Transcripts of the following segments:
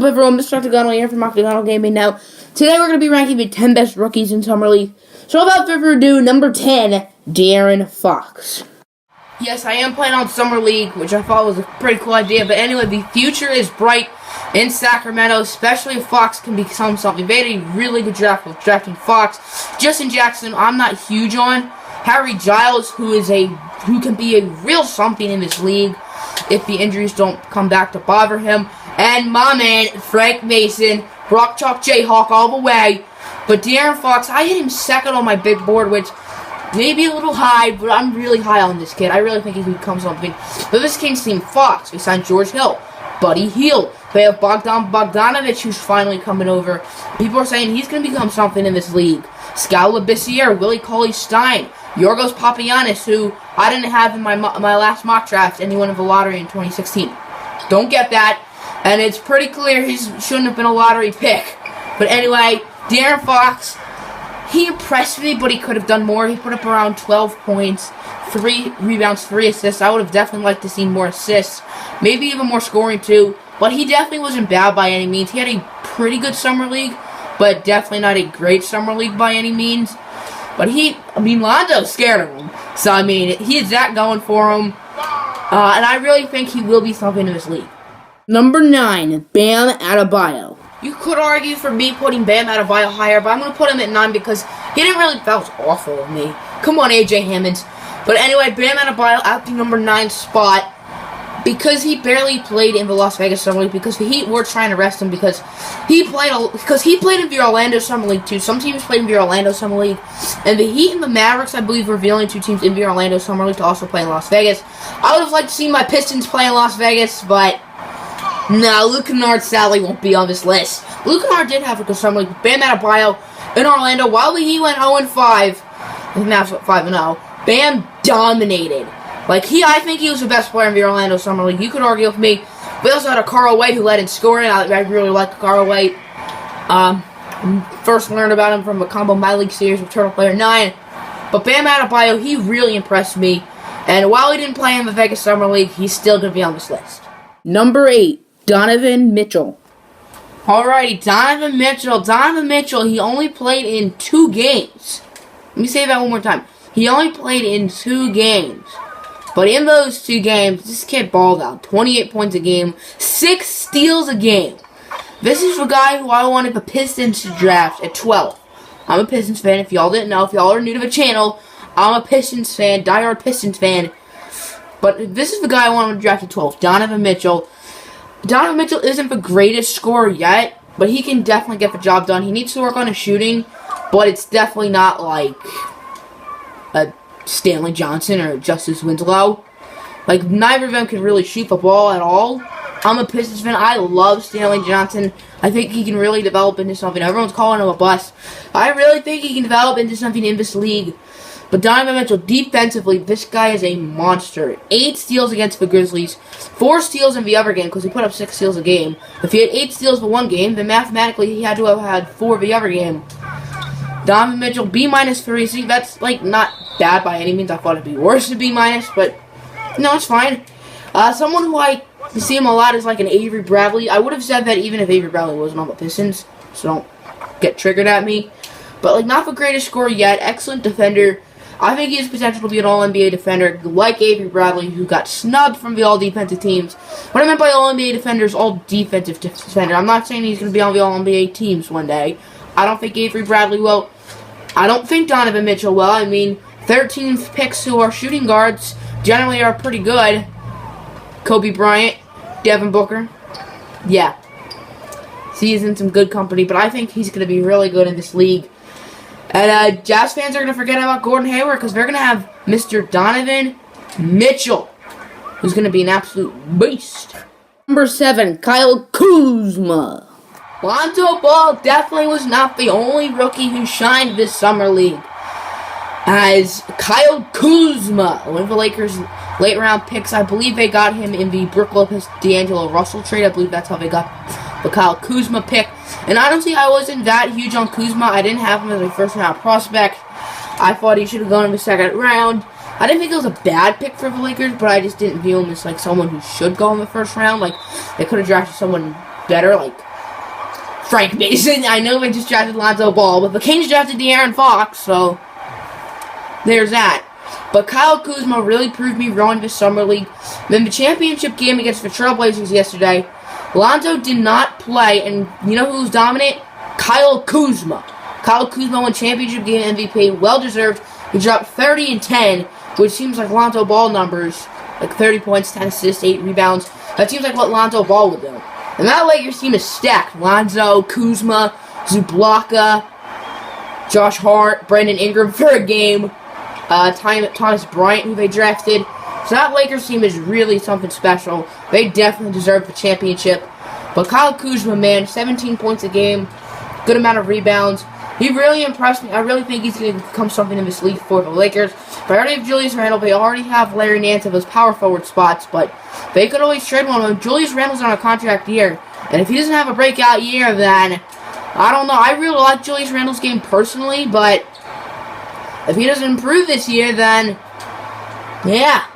up, everyone? Mr. Octagonal here from Octagonal Gaming. Now, today we're going to be ranking the 10 best rookies in Summer League. So, without further ado, number 10, DeAaron Fox. Yes, I am playing on Summer League, which I thought was a pretty cool idea. But anyway, the future is bright in Sacramento, especially if Fox can become something. They had a really good draft with drafting Fox. Justin Jackson, I'm not huge on. Harry Giles, who can be a real something in this league if the injuries don't come back to bother him. And my man, Frank Mason, Rock Chalk Jayhawk all the way. But DeAaron Fox, I hit him second on my big board, which may be a little high, but I'm really high on this kid. I really think he could become something. But this Kings team, Fox, we signed George Hill, Buddy Hield. They have Bogdanovich, who's finally coming over. People are saying he's going to become something in this league. Skal Labissiere, Willie Cauley-Stein, Yorgos Papagiannis, who I didn't have in my last mock draft, and he won in the lottery in 2016. Don't get that. And it's pretty clear he shouldn't have been a lottery pick. But anyway, DeAaron Fox, he impressed me, but he could have done more. He put up around 12 points, 3 rebounds, 3 assists. I would have definitely liked to see more assists, maybe even more scoring too. But he definitely wasn't bad by any means. He had a pretty good summer league, but definitely not a great summer league by any means. But Lonzo's scared of him. So, he has that going for him. And I really think he will be something in this league. Number 9, Bam Adebayo. You could argue for me putting Bam Adebayo higher, but I'm going to put him at 9 because that was awful of me. Come on, AJ Hammonds. But anyway, Bam Adebayo at the number 9 spot because he barely played in the Las Vegas Summer League because the Heat were trying to rest him because he played in the Orlando Summer League too. Some teams played in the Orlando Summer League, and the Heat and the Mavericks, I believe, were the only 2 teams in the Orlando Summer League to also play in Las Vegas. I would have liked to see my Pistons play in Las Vegas, but no, Luke Kennard sadly won't be on this list. Luke Kennard did have a good summer league. Bam Adebayo in Orlando, while the Heat went 0-5, and Mavs went 5-0, Bam dominated. I think he was the best player in the Orlando Summer League. You could argue with me. We also had a Carl White who led in scoring. I really like Carl White. First learned about him from a combo My League series with Turtle Player 9. But Bam Adebayo, he really impressed me. And while he didn't play in the Vegas Summer League, he's still going to be on this list. Number 8, Donovan Mitchell. Alrighty, Donovan Mitchell. Donovan Mitchell, he only played in 2 games. Let me say that one more time. He only played in 2 games. But in those 2 games, this kid balled out. 28 points a game, 6 steals a game. This is the guy who I wanted the Pistons to draft at 12. I'm a Pistons fan. If y'all didn't know, if y'all are new to the channel, I'm a Pistons fan, diehard Pistons fan. But this is the guy I wanted to draft at 12, Donovan Mitchell. Donovan Mitchell isn't the greatest scorer yet, but he can definitely get the job done. He needs to work on his shooting, but it's definitely not like a Stanley Johnson or Justice Winslow. Neither of them can really shoot the ball at all. I'm a Pistons fan. I love Stanley Johnson. I think he can really develop into something. Everyone's calling him a bust. I really think he can develop into something in this league. But Donovan Mitchell, defensively, this guy is a monster. 8 steals against the Grizzlies, 4 steals in the other game because he put up 6 steals a game. If he had 8 steals for one game, then mathematically he had to have had 4 the other game. Donovan Mitchell, B-3. See, that's not bad by any means. I thought it'd be worse than B-, but no, it's fine. Someone who I see him a lot is an Avery Bradley. I would have said that even if Avery Bradley wasn't on the Pistons, so don't get triggered at me. But not the greatest scorer yet. Excellent defender. I think he has potential to be an All-NBA defender, like Avery Bradley, who got snubbed from the All-Defensive teams. What I meant by All-NBA defender is All-Defensive defender. I'm not saying he's going to be on the All-NBA teams one day. I don't think Avery Bradley will. I don't think Donovan Mitchell will. 13th picks who are shooting guards generally are pretty good. Kobe Bryant, Devin Booker. Yeah. He's in some good company, but I think he's going to be really good in this league. And Jazz fans are going to forget about Gordon Hayward because they're going to have Mr. Donovan Mitchell, who's going to be an absolute beast. Number 7, Kyle Kuzma. Lonzo Ball definitely was not the only rookie who shined this summer league, as Kyle Kuzma, one of the Lakers' late-round picks. I believe they got him in the Brook Lopez-D'Angelo Russell trade. I believe that's how they got the Kyle Kuzma pick. And honestly, I wasn't that huge on Kuzma. I didn't have him as a first-round prospect. I thought he should have gone in the 2nd round. I didn't think it was a bad pick for the Lakers, but I just didn't view him as someone who should go in the 1st round. They could have drafted someone better, Frank Mason. I know they just drafted Lonzo Ball, but the Kings drafted DeAaron Fox, so there's that. But Kyle Kuzma really proved me wrong this summer league. In the championship game against the Trailblazers yesterday, Lonzo did not play, and you know who was dominant? Kyle Kuzma. Kyle Kuzma won championship game MVP, well-deserved. He dropped 30 and 10, which seems like Lonzo Ball numbers, like 30 points, 10 assists, 8 rebounds. That seems like what Lonzo Ball would do. And that Lakers team is stacked. Lonzo, Kuzma, Zublaka, Josh Hart, Brandon Ingram for a game, Thomas Bryant, who they drafted. So that Lakers team is really something special. They definitely deserve the championship. But Kyle Kuzma, man, 17 points a game, good amount of rebounds. He really impressed me. I really think he's going to become something in this league for the Lakers. They already have Julius Randle. They already have Larry Nance at those power forward spots, but they could always trade one of them. Julius Randle's on a contract year, and if he doesn't have a breakout year, then I don't know. I really like Julius Randle's game personally, but if he doesn't improve this year, then yeah.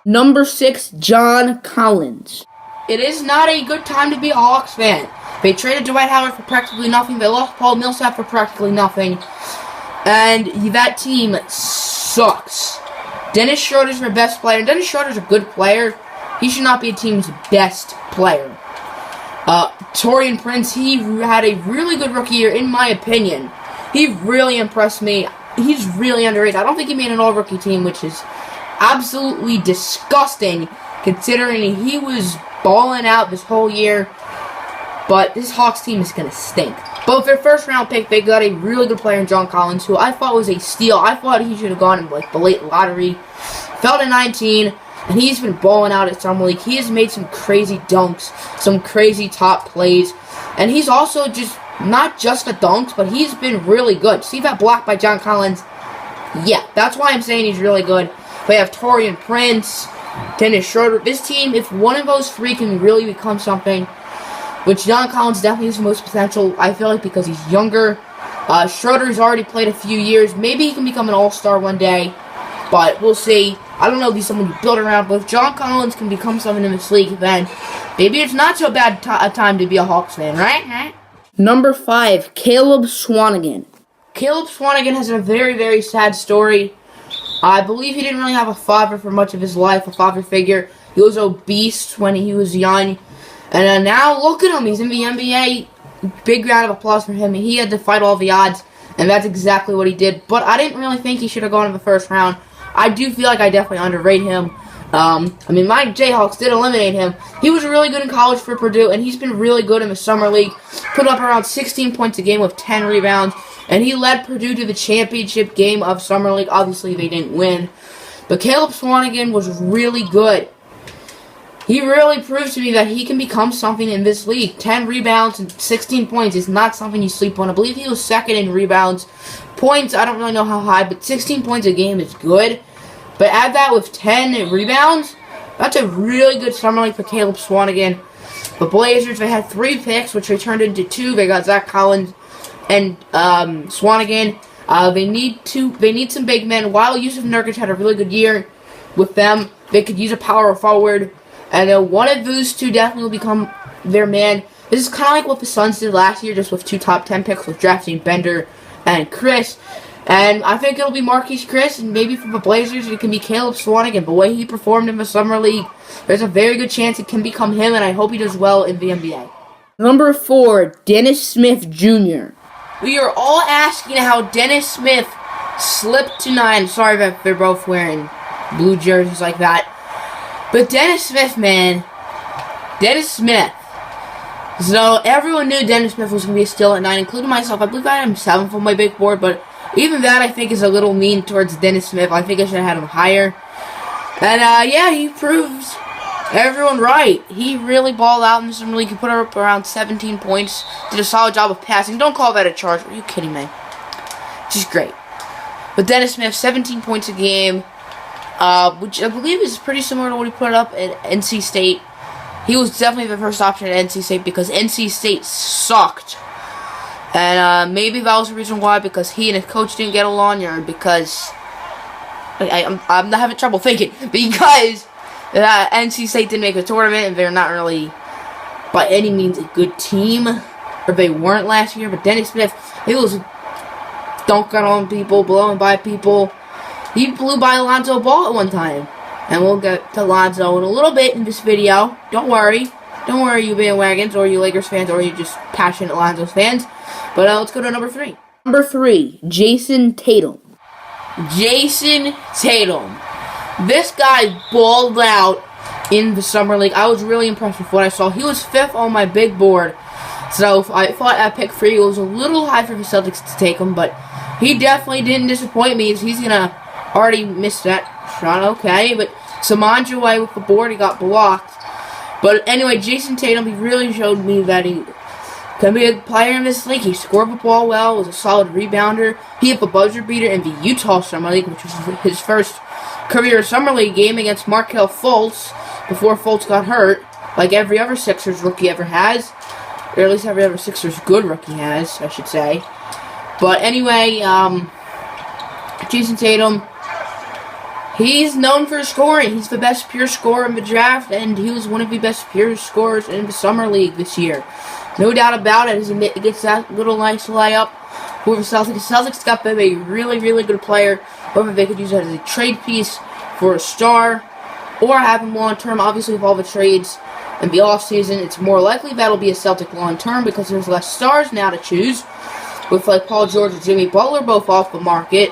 Number 6, John Collins. It is not a good time to be a Hawks fan. They traded Dwight Howard for practically nothing. They lost Paul Millsap for practically nothing. And that team sucks. Dennis Schroeder's their best player. Dennis Schroeder's a good player. He should not be a team's best player. Taurean Prince, he had a really good rookie year, in my opinion. He really impressed me. He's really underrated. I don't think he made an all-rookie team, which is absolutely disgusting, considering he was balling out this whole year. But this Hawks team is going to stink. But with their first-round pick, they got a really good player in John Collins, who I thought was a steal. I thought he should have gone in like the late lottery. Fell to 19, and he's been balling out at Summer League. He has made some crazy dunks, some crazy top plays. And he's also not just the dunks, but he's been really good. See that block by John Collins? Yeah, that's why I'm saying he's really good. They have Taurean Prince, Dennis Schroeder. This team, if one of those three can really become something, which John Collins definitely has the most potential, I feel like, because he's younger. Schroeder's already played a few years. Maybe he can become an all-star one day, but we'll see. I don't know if he's someone you build around, but if John Collins can become someone in this league, then maybe it's not so bad a time to be a Hawks fan, right? Number 5, Caleb Swanigan. Caleb Swanigan has a very, very sad story. I believe he didn't really have a father for much of his life, a father figure. He was obese when he was young. And now, look at him. He's in the NBA. Big round of applause for him. He had to fight all the odds, and that's exactly what he did. But I didn't really think he should have gone in the first round. I do feel like I definitely underrate him. My Jayhawks did eliminate him. He was really good in college for Purdue, and he's been really good in the Summer League. Put up around 16 points a game with 10 rebounds, and he led Purdue to the championship game of Summer League. Obviously, they didn't win. But Caleb Swanigan was really good. He really proves to me that he can become something in this league. 10 rebounds and 16 points is not something you sleep on. I believe he was second in rebounds. Points, I don't really know how high, but 16 points a game is good. But add that with 10 rebounds, that's a really good summer league for Caleb Swanigan. The Blazers, they had 3 picks, which they turned into 2. They got Zach Collins and Swanigan. They need some big men. While Yusuf Nurkic had a really good year with them, they could use a power forward. And one of those two definitely will become their man. This is kind of like what the Suns did last year, just with 2 top 10 picks, with drafting Bender and Chris. And I think it'll be Marquise Chris, and maybe for the Blazers, it can be Caleb Swanigan. The way he performed in the Summer League, there's a very good chance it can become him, and I hope he does well in the NBA. Number 4, Dennis Smith Jr. We are all asking how Dennis Smith slipped to 9. Sorry that they're both wearing blue jerseys like that. But Dennis Smith, man. Dennis Smith. So, everyone knew Dennis Smith was going to be a steal at 9, including myself. I believe I had him 7th on my big board, but even that, I think, is a little mean towards Dennis Smith. I think I should have had him higher. And, yeah, he proves everyone right. He really balled out in the Summer League. He put up around 17 points. Did a solid job of passing. Don't call that a charge. Are you kidding me? Just great. But Dennis Smith, 17 points a game. Which I believe is pretty similar to what he put up at NC State. He was definitely the first option at NC State because NC State sucked. And maybe that was the reason why, because he and his coach didn't get along, or because I'm not having trouble thinking. Because NC State didn't make a tournament, and they're not really by any means a good team. or they weren't last year. But Dennis Smith, he was dunking on people, blowing by people. He blew by Lonzo Ball at one time. And we'll get to Lonzo in a little bit in this video. Don't worry. Don't worry, you bandwagons, or you Lakers fans, or you just passionate Lonzo fans. But let's go to number 3. Number 3, Jason Tatum. Jason Tatum. This guy balled out in the Summer League. I was really impressed with what I saw. He was 5th on my big board. So I thought at pick 3 it was a little high for the Celtics to take him. But he definitely didn't disappoint me. He's going to already miss that shot. Okay, but Samanjaway with the board, he got blocked. But anyway, Jason Tatum, he really showed me that he can be a player in this league. He scored the ball well, was a solid rebounder. He hit the buzzer beater in the Utah Summer League, which was his first career Summer League game against Markelle Fultz before Fultz got hurt, like every other Sixers rookie ever has. Or at least every other Sixers good rookie has, I should say. But anyway, Jason Tatum, he's known for scoring. He's the best pure scorer in the draft, and he was one of the best pure scorers in the Summer League this year. No doubt about it. He gets that little nice layup for the Celtics. The Celtics got them a really, really good player. Whether they could use it as a trade piece for a star or have him long-term. Obviously, with all the trades in the offseason, it's more likely that'll be a Celtic long-term because there's less stars now to choose. With like Paul George and Jimmy Butler both off the market.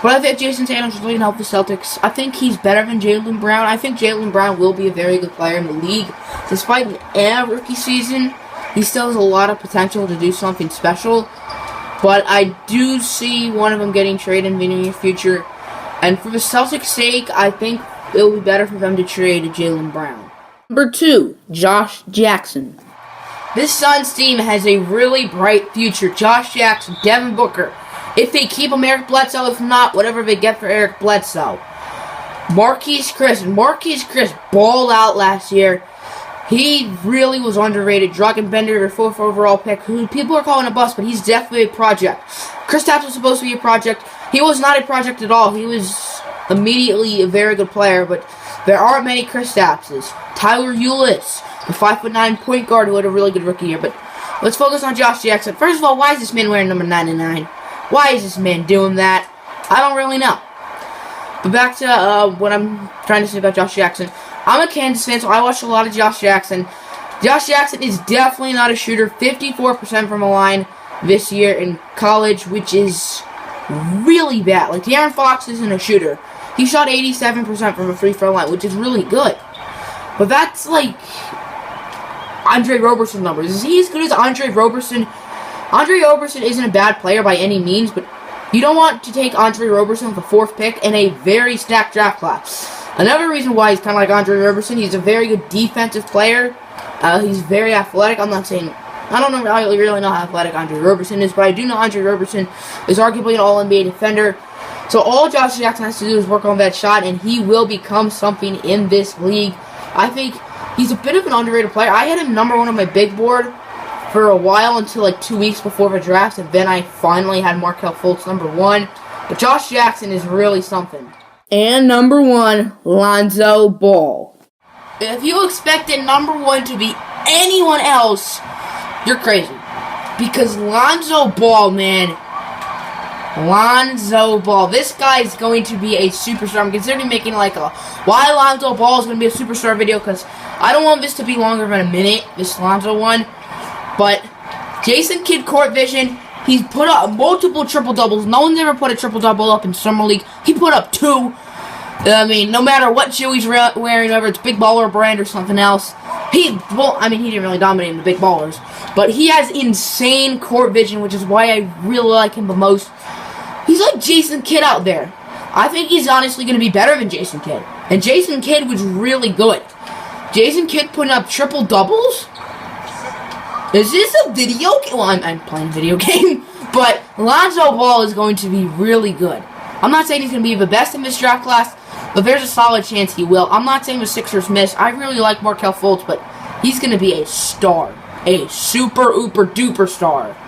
But I think Jason Tatum's really going to help the Celtics. I think he's better than Jaylen Brown. I think Jaylen Brown will be a very good player in the league. Despite an rookie season, he still has a lot of potential to do something special. But I do see one of them getting traded in the near future. And for the Celtics' sake, I think it will be better for them to trade Jaylen Brown. Number 2, Josh Jackson. This Suns team has a really bright future. Josh Jackson, Devin Booker. If they keep him, Eric Bledsoe. If not, whatever they get for Eric Bledsoe. Marquise Chris balled out last year. He really was underrated. Dragan-Bender, their 4th overall pick, who people are calling a bust, but he's definitely a project. Kristaps was supposed to be a project. He was not a project at all. He was immediately a very good player, but there aren't many Kristapses. Tyler Ulis, the 5'9" point guard who had a really good rookie year. But let's focus on Josh Jackson. First of all, why is this man wearing number 99? Why is this man doing that? I don't really know. But back to what I'm trying to say about Josh Jackson. I'm a Kansas fan, so I watched a lot of Josh Jackson. Josh Jackson is definitely not a shooter. 54% from the line this year in college, which is really bad. Like, DeAaron Fox isn't a shooter. He shot 87% from the free throw line, which is really good. But that's like Andre Roberson numbers. Is he as good as Andre Roberson? Andre Roberson isn't a bad player by any means, but you don't want to take Andre Roberson with the 4th pick in a very stacked draft class. Another reason why he's kind of like Andre Roberson, he's a very good defensive player. He's very athletic. I'm not saying, I don't know really know how athletic Andre Roberson is, but I do know Andre Roberson is arguably an All-NBA defender. So all Josh Jackson has to do is work on that shot, and he will become something in this league. I think he's a bit of an underrated player. I had him number 1 on my big board for a while until like 2 weeks before the draft, and then I finally had Markelle Fultz number 1. But Josh Jackson is really something. And number 1, Lonzo Ball. If you expected number 1 to be anyone else, you're crazy. Because Lonzo Ball, man. Lonzo Ball. This guy is going to be a superstar. I'm considering making like a why Lonzo Ball is going to be a superstar video, because I don't want this to be longer than a minute, this Lonzo one. But Jason Kidd court vision. He's put up multiple triple-doubles. No one's ever put a triple-double up in Summer League. He put up 2. I mean, no matter what shoe he's wearing, whether it's Big Baller brand or something else, he didn't really dominate in the Big Ballers. But he has insane court vision, which is why I really like him the most. He's like Jason Kidd out there. I think he's honestly going to be better than Jason Kidd. And Jason Kidd was really good. Jason Kidd putting up triple-doubles? Is this a video game? Well, I'm playing a video game. But Lonzo Ball is going to be really good. I'm not saying he's going to be the best in this draft class, but there's a solid chance he will. I'm not saying the Sixers miss. I really like Markelle Fultz, but he's going to be a star. A super-ooper-duper star.